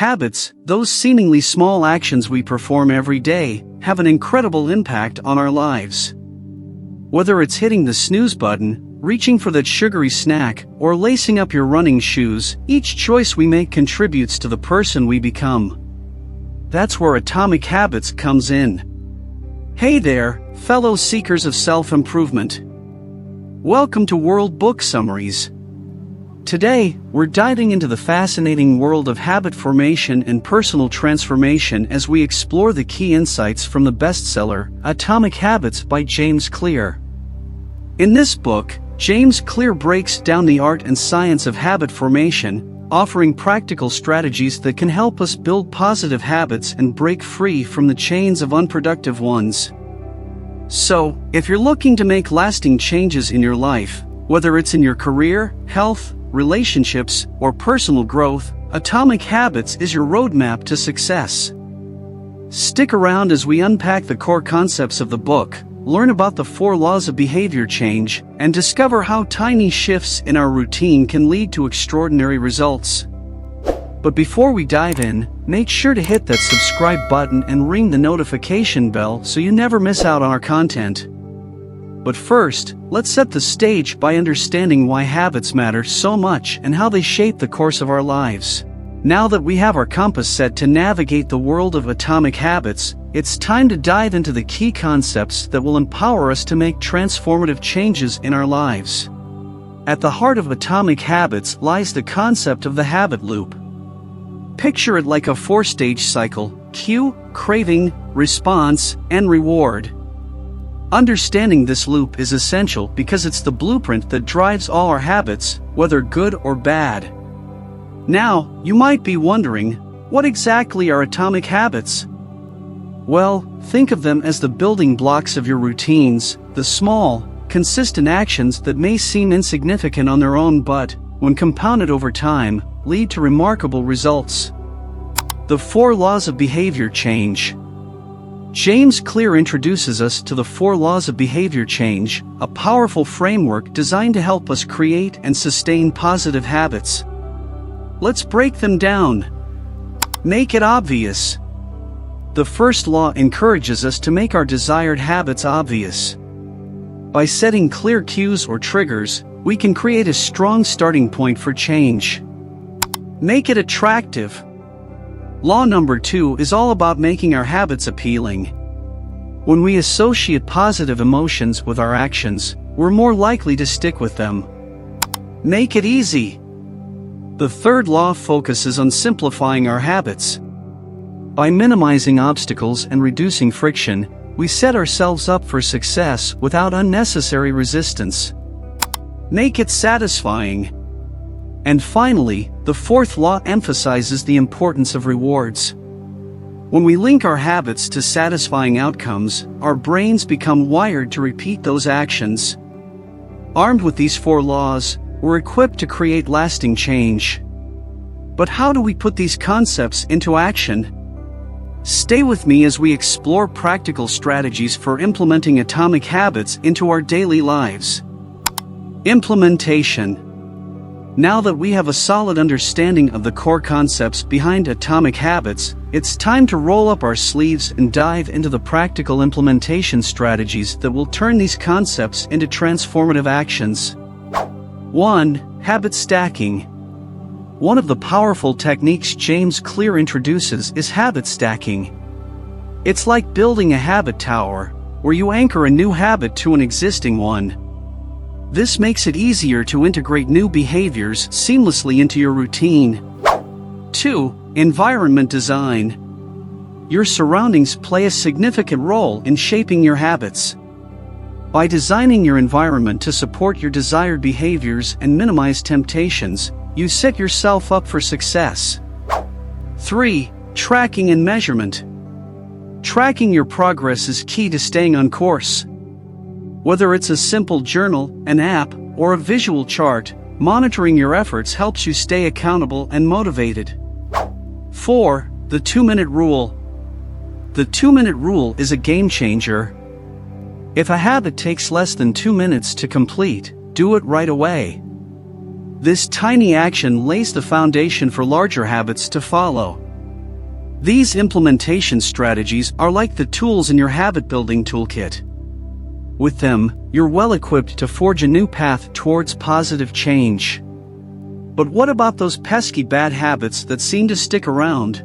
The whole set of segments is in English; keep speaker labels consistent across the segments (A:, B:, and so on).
A: Habits, those seemingly small actions we perform every day, have an incredible impact on our lives. Whether it's hitting the snooze button, reaching for that sugary snack, or lacing up your running shoes, each choice we make contributes to the person we become. That's where Atomic Habits comes in. Hey there, fellow seekers of self-improvement. Welcome to World Book Summaries. Today, we're diving into the fascinating world of habit formation and personal transformation as we explore the key insights from the bestseller, Atomic Habits by James Clear. In this book, James Clear breaks down the art and science of habit formation, offering practical strategies that can help us build positive habits and break free from the chains of unproductive ones. So, if you're looking to make lasting changes in your life, whether it's in your career, health, relationships, or personal growth, Atomic Habits is your roadmap to success. Stick around as we unpack the core concepts of the book, learn about the 4 laws of behavior change, and discover how tiny shifts in our routine can lead to extraordinary results. But before we dive in, make sure to hit that subscribe button and ring the notification bell so you never miss out on our content. But first, let's set the stage by understanding why habits matter so much and how they shape the course of our lives. Now that we have our compass set to navigate the world of atomic habits, it's time to dive into the key concepts that will empower us to make transformative changes in our lives. At the heart of Atomic Habits lies the concept of the habit loop. Picture it like a 4-stage cycle: cue, craving, response, and reward. Understanding this loop is essential because it's the blueprint that drives all our habits, whether good or bad. Now, you might be wondering, what exactly are atomic habits? Well, think of them as the building blocks of your routines, the small, consistent actions that may seem insignificant on their own but, when compounded over time, lead to remarkable results. The 4 laws of behavior change. James Clear introduces us to the 4 laws of behavior change, a powerful framework designed to help us create and sustain positive habits. Let's break them down. Make it obvious. The first law encourages us to make our desired habits obvious. By setting clear cues or triggers, we can create a strong starting point for change. Make it attractive. Law number 2 is all about making our habits appealing. When we associate positive emotions with our actions, we're more likely to stick with them. Make it easy. The third law focuses on simplifying our habits. By minimizing obstacles and reducing friction, we set ourselves up for success without unnecessary resistance. Make it satisfying. And finally, the 4th law emphasizes the importance of rewards. When we link our habits to satisfying outcomes, our brains become wired to repeat those actions. Armed with these 4 laws, we're equipped to create lasting change. But how do we put these concepts into action? Stay with me as we explore practical strategies for implementing atomic habits into our daily lives. Implementation. Now that we have a solid understanding of the core concepts behind atomic habits, it's time to roll up our sleeves and dive into the practical implementation strategies that will turn these concepts into transformative actions. 1. Habit stacking. One of the powerful techniques James Clear introduces is habit stacking. It's like building a habit tower, where you anchor a new habit to an existing one. This makes it easier to integrate new behaviors seamlessly into your routine. 2. Environment design. Your surroundings play a significant role in shaping your habits. By designing your environment to support your desired behaviors and minimize temptations, you set yourself up for success. 3. Tracking and measurement. Tracking your progress is key to staying on course. Whether it's a simple journal, an app, or a visual chart, monitoring your efforts helps you stay accountable and motivated. 4. The 2-minute rule. The 2-minute rule is a game changer. If a habit takes less than 2 minutes to complete, do it right away. This tiny action lays the foundation for larger habits to follow. These implementation strategies are like the tools in your habit-building toolkit. With them, you're well-equipped to forge a new path towards positive change. But what about those pesky bad habits that seem to stick around?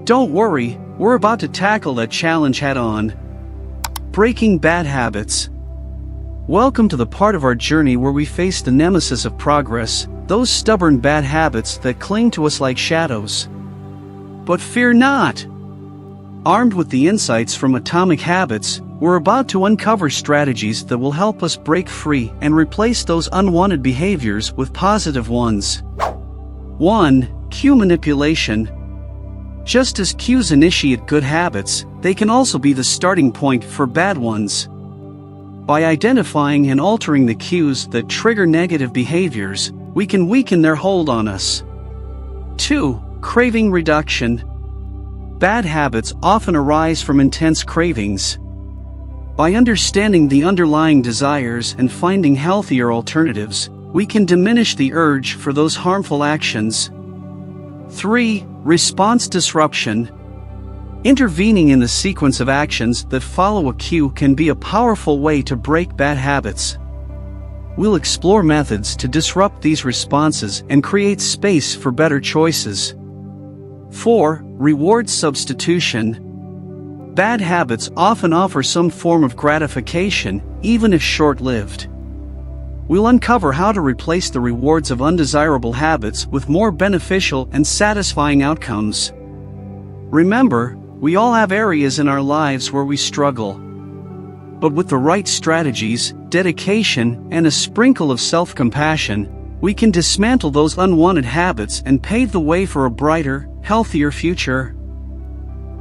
A: Don't worry, we're about to tackle that challenge head-on. Breaking bad habits. Welcome to the part of our journey where we face the nemesis of progress, those stubborn bad habits that cling to us like shadows. But fear not! Armed with the insights from Atomic Habits, we're about to uncover strategies that will help us break free and replace those unwanted behaviors with positive ones. 1. Cue manipulation. Just as cues initiate good habits, they can also be the starting point for bad ones. By identifying and altering the cues that trigger negative behaviors, we can weaken their hold on us. 2. Craving reduction. Bad habits often arise from intense cravings. By understanding the underlying desires and finding healthier alternatives, we can diminish the urge for those harmful actions. 3. Response disruption. Intervening in the sequence of actions that follow a cue can be a powerful way to break bad habits. We'll explore methods to disrupt these responses and create space for better choices. 4. Reward substitution. Bad habits often offer some form of gratification, even if short-lived. We'll uncover how to replace the rewards of undesirable habits with more beneficial and satisfying outcomes. Remember, we all have areas in our lives where we struggle. But with the right strategies, dedication, and a sprinkle of self-compassion, we can dismantle those unwanted habits and pave the way for a brighter, healthier future.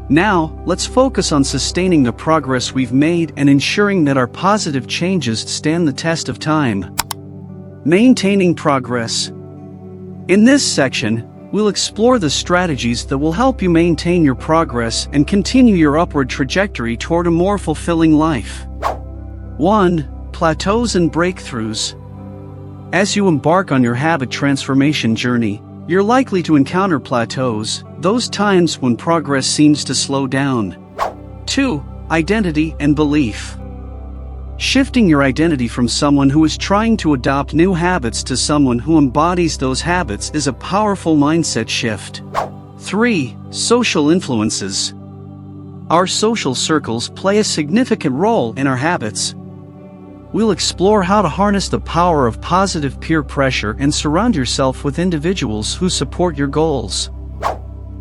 A: Now, let's focus on sustaining the progress we've made and ensuring that our positive changes stand the test of time. Maintaining progress. In this section, we'll explore the strategies that will help you maintain your progress and continue your upward trajectory toward a more fulfilling life. 1. Plateaus and breakthroughs. As you embark on your habit transformation journey, you're likely to encounter plateaus, those times when progress seems to slow down. 2. Identity and belief. Shifting your identity from someone who is trying to adopt new habits to someone who embodies those habits is a powerful mindset shift. 3. Social influences. Our social circles play a significant role in our habits. We'll explore how to harness the power of positive peer pressure and surround yourself with individuals who support your goals.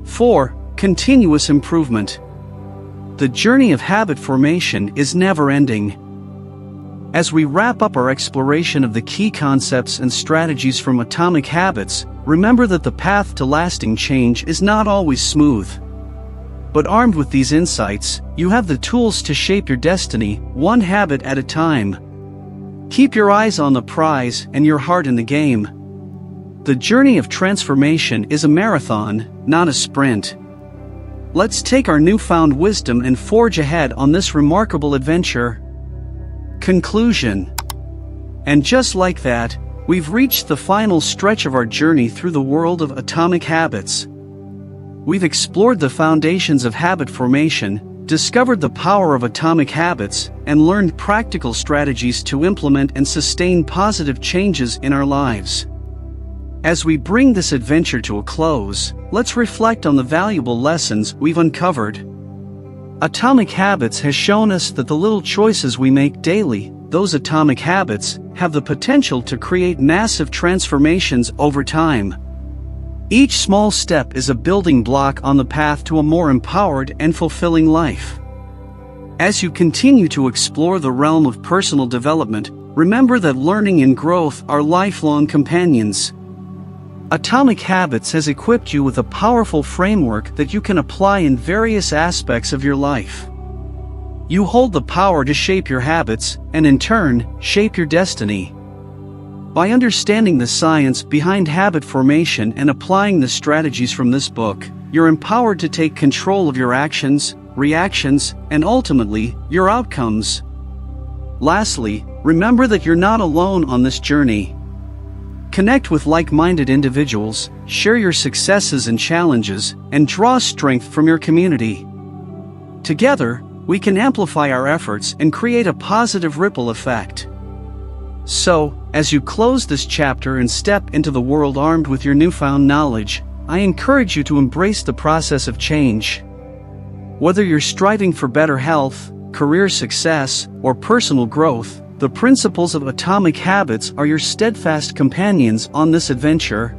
A: 4. Continuous improvement. The journey of habit formation is never-ending. As we wrap up our exploration of the key concepts and strategies from Atomic Habits, remember that the path to lasting change is not always smooth. But armed with these insights, you have the tools to shape your destiny, one habit at a time. Keep your eyes on the prize and your heart in the game. The journey of transformation is a marathon, not a sprint. Let's take our newfound wisdom and forge ahead on this remarkable adventure. Conclusion. And just like that, we've reached the final stretch of our journey through the world of Atomic Habits. We've explored the foundations of habit formation, discovered the power of Atomic Habits, and learned practical strategies to implement and sustain positive changes in our lives. As we bring this adventure to a close, let's reflect on the valuable lessons we've uncovered. Atomic Habits has shown us that the little choices we make daily, those atomic habits, have the potential to create massive transformations over time. Each small step is a building block on the path to a more empowered and fulfilling life. As you continue to explore the realm of personal development, remember that learning and growth are lifelong companions. Atomic Habits has equipped you with a powerful framework that you can apply in various aspects of your life. You hold the power to shape your habits, and in turn, shape your destiny. By understanding the science behind habit formation and applying the strategies from this book, you're empowered to take control of your actions, reactions, and ultimately, your outcomes. Lastly, remember that you're not alone on this journey. Connect with like-minded individuals, share your successes and challenges, and draw strength from your community. Together, we can amplify our efforts and create a positive ripple effect. So, as you close this chapter and step into the world armed with your newfound knowledge, I encourage you to embrace the process of change. Whether you're striving for better health, career success, or personal growth, the principles of atomic habits are your steadfast companions on this adventure.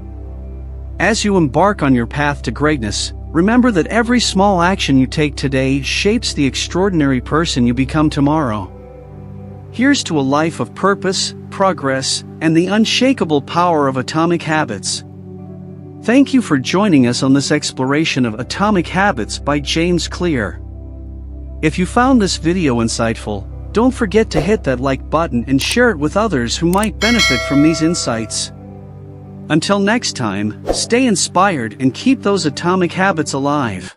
A: As you embark on your path to greatness, remember that every small action you take today shapes the extraordinary person you become tomorrow. Here's to a life of purpose, progress, and the unshakable power of atomic habits. Thank you for joining us on this exploration of Atomic Habits by James Clear. If you found this video insightful, don't forget to hit that like button and share it with others who might benefit from these insights. Until next time, stay inspired and keep those atomic habits alive.